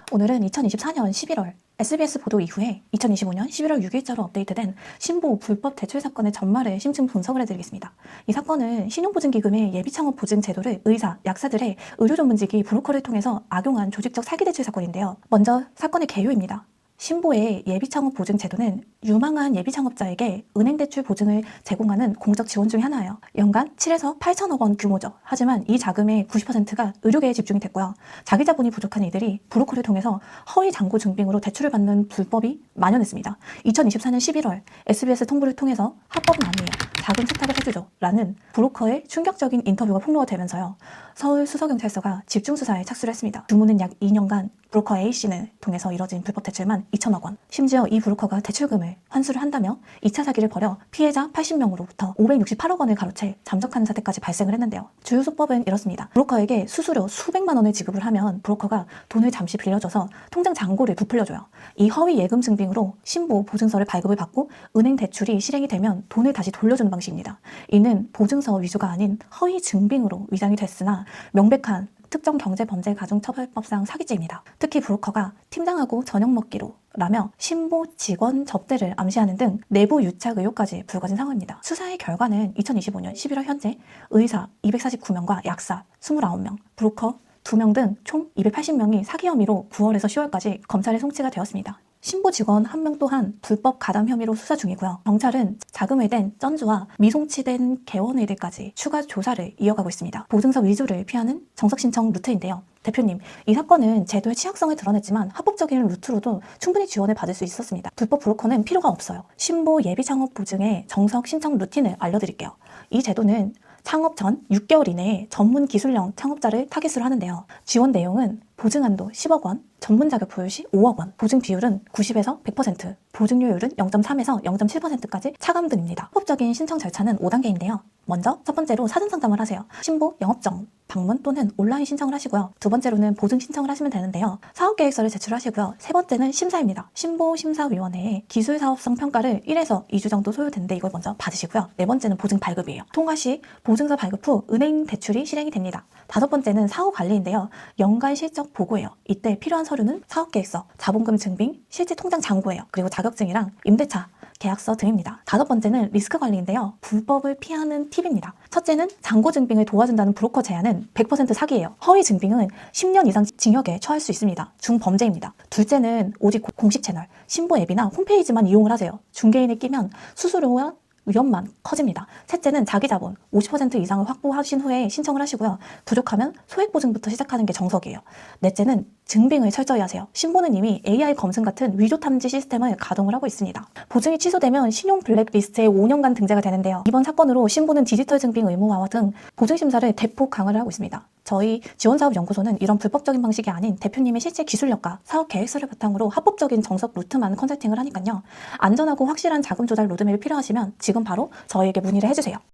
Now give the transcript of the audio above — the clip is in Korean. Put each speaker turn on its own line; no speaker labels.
오늘은 2024년 11월 SBS 보도 이후에 2025년 11월 6일자로 업데이트된 신보 불법 대출 사건의 전말을 심층 분석을 해드리겠습니다. 이 사건은 신용보증기금의 예비창업보증 제도를 의사, 약사들의 의료전문직이 브로커를 통해서 악용한 조직적 사기 대출 사건인데요. 먼저 사건의 개요입니다. 신보의 예비창업보증 제도는 유망한 예비창업자에게 은행대출 보증을 제공하는 공적 지원 중의 하나예요. 연간 7에서 8천억 원 규모죠. 하지만 이 자금의 90%가 의료계에 집중이 됐고요. 자기 자본이 부족한 이들이 브로커를 통해서 허위 잔고 증빙으로 대출을 받는 불법이 만연했습니다. 2024년 11월 SBS 통보를 통해서 합법은 아니에요. 자금 세탁을 해주죠. 라는 브로커의 충격적인 인터뷰가 폭로가 되면서요. 서울수서경찰서가 집중수사에 착수를 했습니다. 주문은 약 2년간 브로커 A씨를 통해서 이뤄진 불법 대출만 2천억 원. 심지어 이 브로커가 대출금을 환수를 한다며 2차 사기를 벌여 피해자 80명으로부터 568억 원을 가로채 잠적하는 사태까지 발생을 했는데요. 주요 수법은 이렇습니다. 브로커에게 수수료 수백만 원을 지급을 하면 브로커가 돈을 잠시 빌려줘서 통장 잔고를 부풀려줘요. 이 허위 예금 증빙으로 신보 보증서를 발급을 받고 은행 대출이 실행이 되면 돈을 다시 돌려주는 방식입니다. 이는 보증서 위조가 아닌 허위 증빙으로 위장이 됐으나 명백한 특정 경제범죄가중처벌법상 사기죄입니다. 특히 브로커가 팀장하고 저녁 먹기로 라며 신보 직원 접대를 암시하는 등 내부 유착 의혹까지 불거진 상황입니다. 수사의 결과는 2025년 11월 현재 의사 249명과 약사 29명, 브로커 2명 등 총 280명이 사기 혐의로 9월에서 10월까지 검찰에 송치가 되었습니다. 신보 직원 1명 또한 불법 가담 혐의로 수사 중이고요. 경찰은 자금을 댄 쩐주와 미송치된 개원의들까지 추가 조사를 이어가고 있습니다. 보증서 위조를 피하는 정석 신청 루트인데요. 대표님, 이 사건은 제도의 취약성을 드러냈지만 합법적인 루트로도 충분히 지원을 받을 수 있었습니다. 불법 브로커는 필요가 없어요. 신보 예비창업 보증의 정석 신청 루틴을 알려드릴게요. 이 제도는 창업 전 6개월 이내에 전문 기술형 창업자를 타깃으로 하는데요. 지원 내용은 보증한도 10억 원, 전문 자격 보유 시 5억 원, 보증 비율은 90에서 100%, 보증료율은 0.3에서 0.7%까지 차감됩니다. 합법적인 신청 절차는 5단계인데요. 먼저 첫 번째로 사전 상담을 하세요. 신보 영업정 방문 또는 온라인 신청을 하시고요. 두 번째로는 보증 신청을 하시면 되는데요. 사업계획서를 제출하시고요. 세 번째는 심사입니다. 신보심사위원회의 기술사업성 평가를 1에서 2주 정도 소요되는데 이걸 먼저 받으시고요. 네 번째는 보증 발급이에요. 통과 시 보증서 발급 후 은행 대출이 실행이 됩니다. 다섯 번째는 사후관리인데요. 연간 실적 보고예요. 이때 필요한 서류는 사업계획서, 자본금 증빙, 실제 통장 잔고예요. 그리고 자격증이랑 임대차, 계약서 등입니다. 다섯 번째는 리스크 관리인데요. 불법을 피하는 팁입니다. 첫째는 잔고 증빙을 도와준다는 브로커 제안은 100% 사기예요. 허위 증빙은 10년 이상 징역에 처할 수 있습니다. 중범죄입니다. 둘째는 오직 공식 채널, 신보 앱이나 홈페이지만 이용을 하세요. 중개인을 끼면 수수료와 위험만 커집니다. 셋째는 자기 자본 50% 이상을 확보하신 후에 신청을 하시고요. 부족하면 소액 보증부터 시작하는 게 정석이에요. 넷째는 증빙을 철저히 하세요. 신보는 이미 AI 검증 같은 위조 탐지 시스템을 가동을 하고 있습니다. 보증이 취소되면 신용 블랙리스트에 5년간 등재가 되는데요. 이번 사건으로 신보는 디지털 증빙 의무화와 등 보증 심사를 대폭 강화를 하고 있습니다. 저희 지원사업연구소는 이런 불법적인 방식이 아닌 대표님의 실제 기술력과 사업 계획서를 바탕으로 합법적인 정석 루트만 컨설팅을 하니까요. 안전하고 확실한 자금 조달 로드맵이 필요하시면 지금 바로 저희에게 문의를 해주세요.